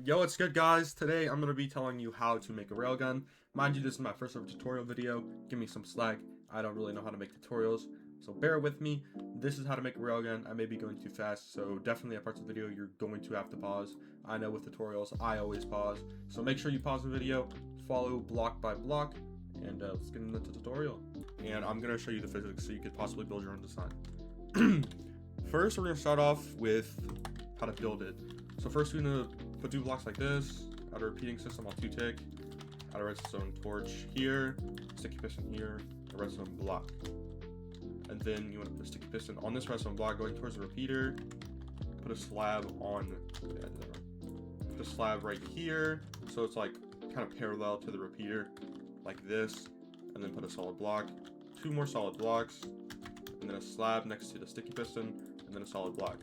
Yo, what's good, guys? Today I'm going to be telling you how to make a railgun. Mind you, this is my first ever tutorial video. Give me some slack. I don't really know how to make tutorials, so bear with me. This is how to make a railgun. I may be going too fast, so definitely at parts of the video you're going to have to pause. I know with tutorials I always pause, so make sure you pause the video, follow block by block, and let's get into the tutorial. And I'm going to show you the physics so you could possibly build your own design. First, we're going to start off with how to build it. So first we're going to put two blocks like this, add a repeating system on 2 tick, add a redstone torch here, sticky piston here, a redstone block. And then you want to put a sticky piston on this redstone block going towards the repeater, put a slab on, put a slab right here, so it's like kind of parallel to the repeater, like this, and then put a solid block, 2 more solid blocks, and then a slab next to the sticky piston, and then a solid block.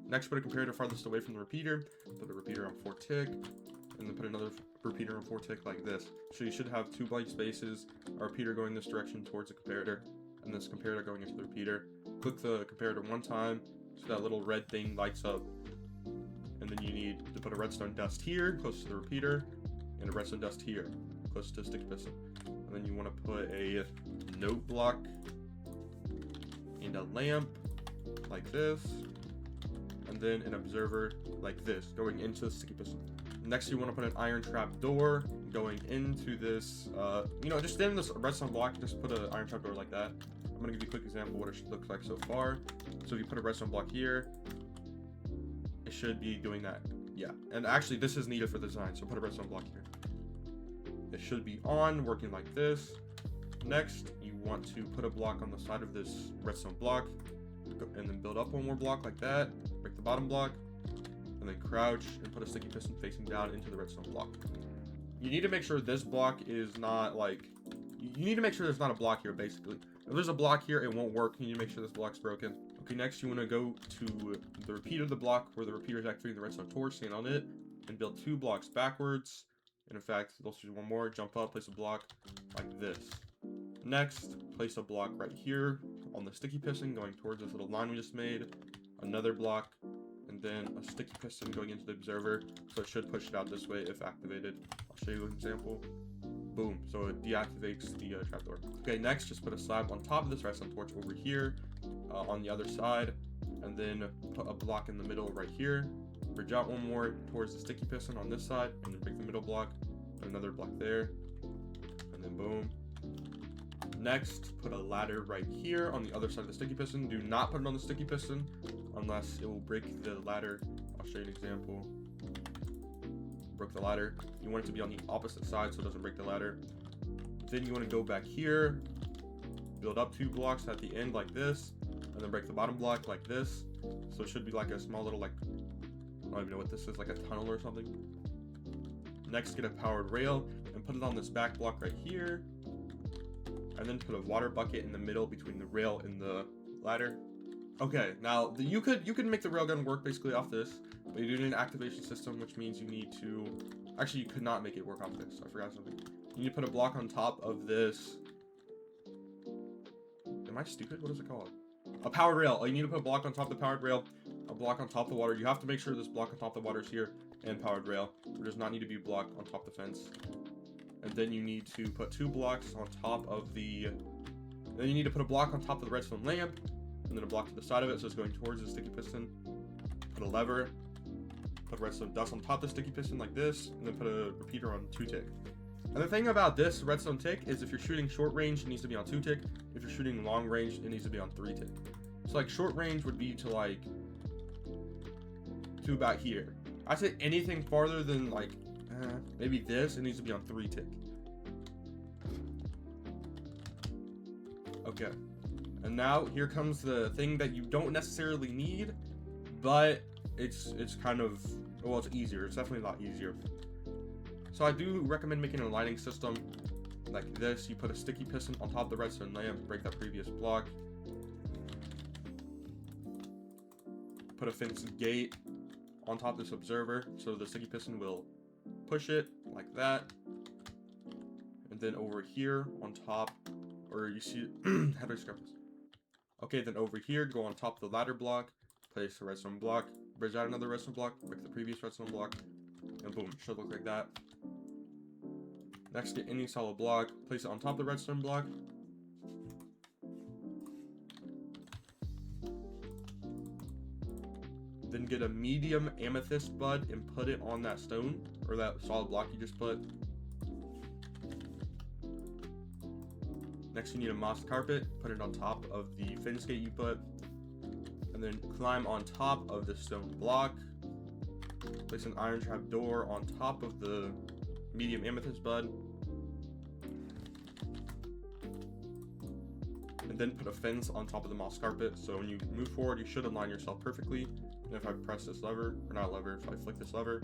Next, put a comparator farthest away from the repeater, put a repeater on 4 tick, and then put another repeater on 4 tick like this. So you should have 2 blank spaces, a repeater going this direction towards the comparator, and this comparator going into the repeater. Click the comparator 1 time, so that little red thing lights up. And then you need to put a redstone dust here, close to the repeater, and a redstone dust here, close to the sticky piston. And then you want to put a note block and a lamp like this, and then an observer like this going into the sticky piston. Next, you want to put an iron trap door going into this, just stand in this redstone block, just put an iron trap door like that. I'm going to give you a quick example of what it should look like so far. So if you put a redstone block here, it should be doing that. Yeah, and actually this is needed for the design, so put a redstone block here. It should be on, working like this. Next, you want to put a block on the side of this redstone block, and then build up 1 more block like that, break the bottom block, and then crouch and put a sticky piston facing down into the redstone block. You need to make sure this block is not like, you need to make sure there's not a block here basically. If there's a block here, it won't work. You need to make sure this block's broken. Okay, next you want to go to the repeater of the block where the repeater is activating the redstone torch, stand on it, and build 2 blocks backwards. And in fact, let's do 1 more, jump up, place a block like this. Next, place a block right here on the sticky piston going towards this little line we just made, another block, and then a sticky piston going into the observer, so it should push it out this way if activated. I'll show you an example. Boom, so it deactivates the trapdoor. Okay, next, just put a slab on top of this redstone torch over here on the other side, and then put a block in the middle right here. Bridge out 1 more towards the sticky piston on this side, and then break the middle block, put another block there, and then boom. Next, put a ladder right here on the other side of the sticky piston. Do not put it on the sticky piston unless it will break the ladder. I'll show you an example. Broke the ladder. You want it to be on the opposite side so it doesn't break the ladder. Then you want to go back here, build up 2 blocks at the end like this, and then break the bottom block like this. So it should be like a small little, like, I don't even know what this is, like a tunnel or something. Next, get a powered rail and put it on this back block right here. And then put a water bucket in the middle between the rail and the ladder. Okay, now you could make the railgun work basically off this, but you do need an activation system, which means you need to, actually you could not make it work off this. I forgot something. You need to put a block on top of this. Am I stupid? What is it called? A powered rail. You need to put a block on top of the powered rail, a block on top of the water. You have to make sure this block on top of the water is here, and powered rail. There does not need to be a block on top of the fence. And then you need to put 2 blocks on top of the, then you need to put a block on top of the redstone lamp, and then a block to the side of it so it's going towards the sticky piston. Put a lever, put redstone dust on top of the sticky piston like this, and then put a repeater on 2 tick. And the thing about this redstone tick is if you're shooting short range, it needs to be on 2 tick. If you're shooting long range, it needs to be on 3 tick. So like short range would be to about here. I say anything farther than like, maybe this, it needs to be on 3 tick. Okay, and now here comes the thing that you don't necessarily need, but it's kind of, well, it's easier. It's definitely a lot easier. So I do recommend making a lighting system like this. You put a sticky piston on top of the redstone lamp, break that previous block, put a fence gate on top of this observer so the sticky piston will push it like that, and then over here on top, or you see, how do I describe this? Okay, then over here, go on top of the ladder block, place a redstone block, bridge out another redstone block, break the previous redstone block, And boom, should look like that. Next, get any solid block, place it on top of the redstone block. Then get a medium amethyst bud and put it on that stone, or that solid block you just put. Next, you need a moss carpet, put it on top of the fence gate you put. And then climb on top of the stone block. Place an iron trap door on top of the medium amethyst bud. And then put a fence on top of the moss carpet, so when you move forward, you should align yourself perfectly. And if I press this lever, or not lever, if I flick this lever,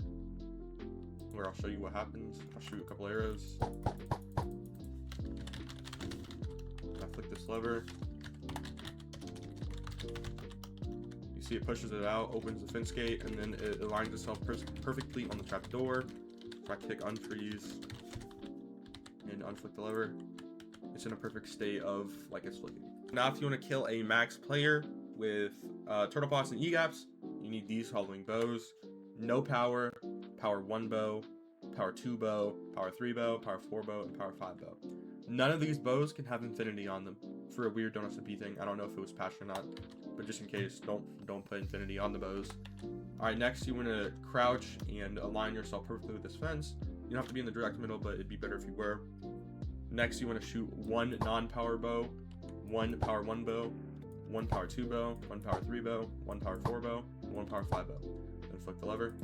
where I'll show you what happens. I'll shoot a couple arrows. I flick this lever. You see it pushes it out, opens the fence gate, and then it aligns itself perfectly on the trap door. If I click unfreeze and unflick the lever, it's in a perfect state of like it's flicking. Now, if you want to kill a max player with turtle pots and e-gaps, you need these following bows: no power, power 1 bow, power 2 bow, power 3 bow, power 4 bow, and power 5 bow. None of these bows can have infinity on them for a weird donutsmp thing. I don't know if it was patched or not, but just in case, don't put infinity on the bows. All right, next you want to crouch and align yourself perfectly with this fence. You don't have to be in the direct middle, but it'd be better if you were. Next, you want to shoot 1 non-power bow, 1 power 1 bow, 1 power 2 bow, 1 power 3 bow, 1 power 4 bow, 1 power 5 bow. Then flick the lever,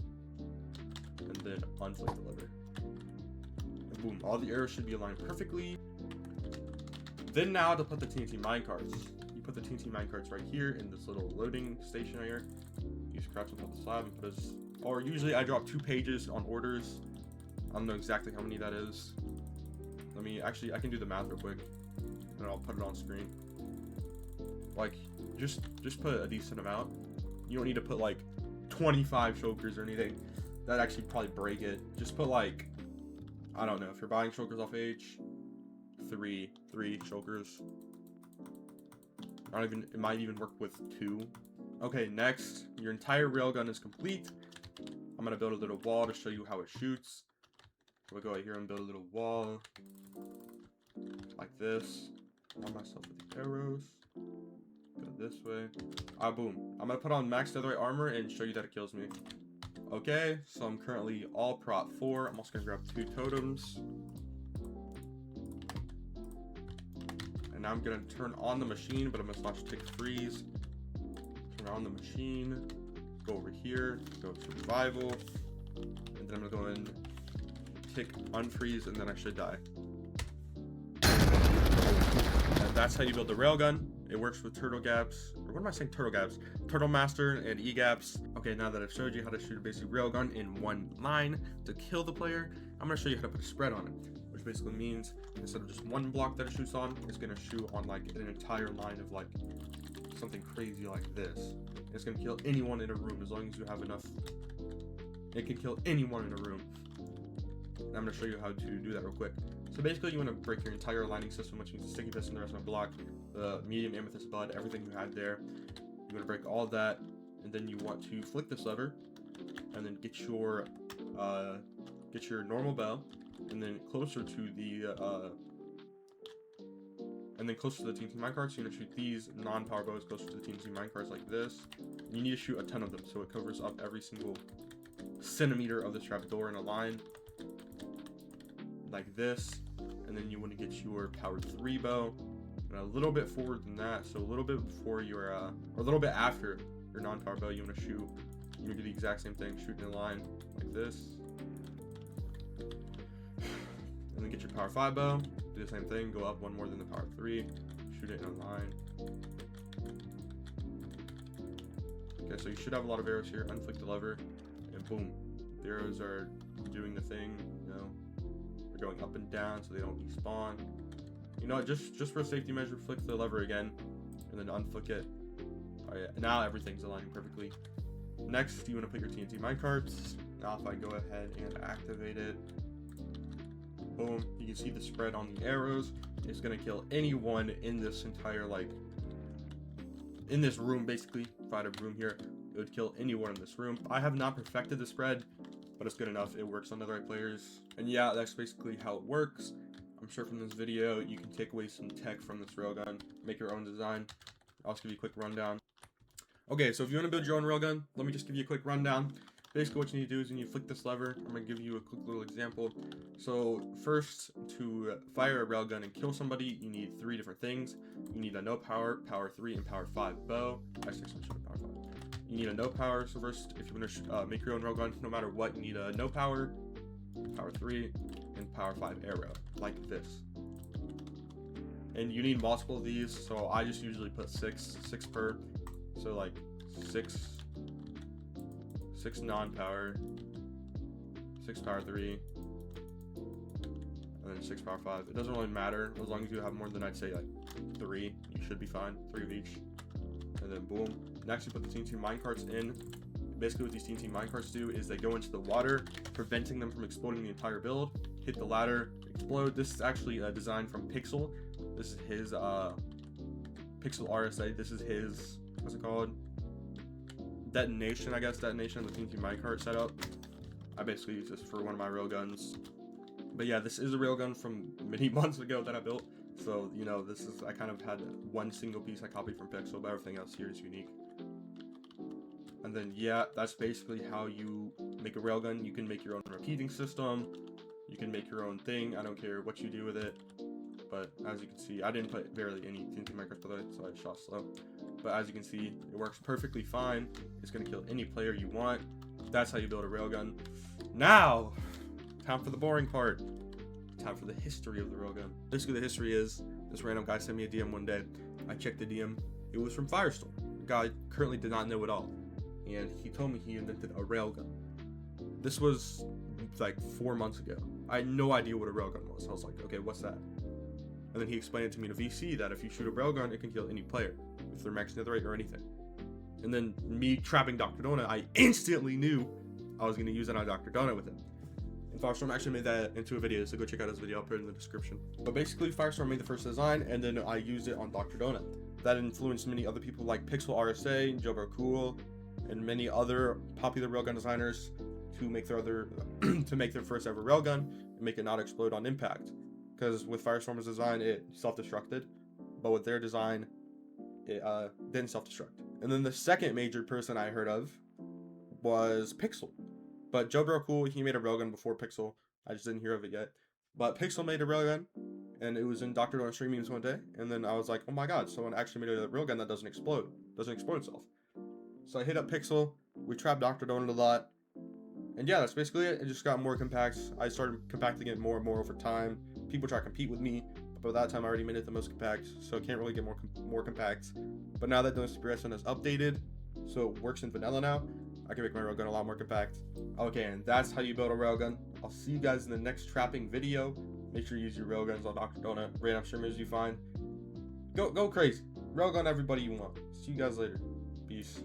and then unflick the lever. And boom, all the arrows should be aligned perfectly. Then now to put the TNT minecarts. You put the TNT minecarts right here in this little loading station right here. You just crouch on top of the slab and put this, or usually I drop 2 pages on orders. I don't know exactly how many that is. Let me, actually, I can do the math real quick, and I'll put it on screen. Like, just put a decent amount. You don't need to put like 25 shulkers or anything. That'd actually probably break it. Just put like, I don't know, if you're buying shulkers off H, 3 shulkers. It might even work with 2. Okay, next, your entire railgun is complete. I'm gonna build a little wall to show you how it shoots. We'll go right here and build a little wall like this. Align myself with the arrows. Go this way. Boom. I'm gonna put on max netherite armor and show you that it kills me. Okay, so I'm currently all prot 4. I'm also gonna grab 2 totems. And now I'm gonna turn on the machine, but I'm gonna slash tick freeze. Turn on the machine. Go over here. Go survival. And then I'm gonna go in, tick unfreeze, and then I should die. And that's how you build the railgun. It works with turtle gaps, or what am I saying, turtle gaps? Turtle master and e-gaps. Okay, now that I've showed you how to shoot a basic railgun in 1 line to kill the player, I'm gonna show you how to put a spread on it, which basically means instead of just 1 block that it shoots on, it's gonna shoot on like an entire line of like something crazy like this. It's gonna kill anyone in a room as long as you have enough. It can kill anyone in a room. And I'm gonna show you how to do that real quick. So basically, you want to break your entire aligning system, which means the sticky piston, the rest of my block, the medium amethyst bud, everything you had there. You want to break all that, and then you want to flick this lever, and then get your normal bow, and then closer to the TNT minecarts. You're gonna shoot these non-power bows closer to the TNT minecarts like this. You need to shoot a ton of them, so it covers up every single centimeter of this trap door in a line, like this. And then you want to get your power 3 bow, and a little bit forward than that, so a little bit before your or a little bit after your non-power bow, you want to shoot. You want to do the exact same thing, shoot in a line like this, and then get your power 5 bow, do the same thing, go up 1 more than the power 3, shoot it in a line. Okay, so you should have a lot of arrows here. Unflick the lever, and boom, the arrows are doing the thing, you know. They're going up and down so they don't respawn. You know, just for a safety measure, flick the lever again, and then unflick it. Alright, now everything's aligning perfectly. Next, you want to put your TNT minecarts. Now if I go ahead and activate it, boom, you can see the spread on the arrows. It's going to kill anyone in this entire, like, in this room, basically. If I had a room here, it would kill anyone in this room. I have not perfected the spread. but it's good enough. It works on other players. And yeah, that's basically how it works. I'm sure from this video you can take away some tech from this railgun, make your own design. I'll just give you a quick rundown. Okay, so if you want to build your own railgun, let me just give you a quick rundown. Basically what you need to do is when you flick this lever, I'm going to give you a quick little example. So first, to fire a railgun and kill somebody, you need 3 different things. You need a no power, power 3, and power 5 bow. Actually, power 5. You need a no power. So first, if you want to make your own railgun, no matter what, you need a no power, power 3, and power 5 arrow, like this. And you need multiple of these, so I just usually put 6 per. So like 6 non-power, 6 power 3, and then 6 power 5. It doesn't really matter as long as you have more than, I'd say, like 3. You should be fine, 3 of each. And then boom. Next, you put the TNT minecarts in. Basically, what these TNT minecarts do is they go into the water, preventing them from exploding the entire build. Hit the ladder, explode. This is actually a design from Pixel. This is his pixelrsa. This is his, what's it called? Detonation, I guess. Detonation of the TNT minecart setup. I basically use this for one of my railguns. But yeah, this is a railgun from many months ago that I built. So, you know, this is, I kind of had one single piece I copied from Pixel, but everything else here is unique. And then, yeah, that's basically how you make a railgun. You can make your own repeating system. You can make your own thing. I don't care what you do with it. But as you can see, I didn't put barely any TNT minecarts today, so I shot slow. But as you can see, it works perfectly fine. It's going to kill any player you want. That's how you build a railgun. Now, time for the boring part. Time for the history of the railgun. Basically, the history is, this random guy sent me a DM one day. I checked the DM. It was from Firestorm. The guy currently did not know it all. And he told me he invented a railgun. This was like 4 months ago. I had no idea what a railgun was. I was like, okay, what's that? And then he explained it to me in a VC that if you shoot a railgun, it can kill any player, if they're max netherite or anything. And then me trapping Dr. Donut, I instantly knew I was going to use it on Dr. Donut with him. And Firestorm actually made that into a video, so go check out his video. I'll put it in the description. But basically, Firestorm made the first design, and then I used it on Dr. Donut. That influenced many other people like pixelrsa, Cool, and many other popular railgun designers to make their first ever railgun and make it not explode on impact. Because with Firestorm's design, it self-destructed, but with their design, it didn't self-destruct. And then the second major person I heard of was Pixel. But Cool, he made a railgun before Pixel. I just didn't hear of it yet. But Pixel made a railgun, and it was in Dr. Donut stream memes one day. And then I was like, oh my god, someone actually made a railgun that doesn't explode itself. So I hit up Pixel. We trapped Dr. Donut a lot. And yeah, that's basically it. It just got more compact. I started compacting it more and more over time. People try to compete with me, but by that time I already made it the most compact, so it can't really get more compact. But now that donutsmp is updated, so it works in vanilla now, I can make my railgun a lot more compact. Okay, and that's how you build a railgun. I'll see you guys in the next trapping video. Make sure you use your railguns on Dr. Donut. Random streamers you find. Go crazy. Railgun everybody you want. See you guys later. Peace.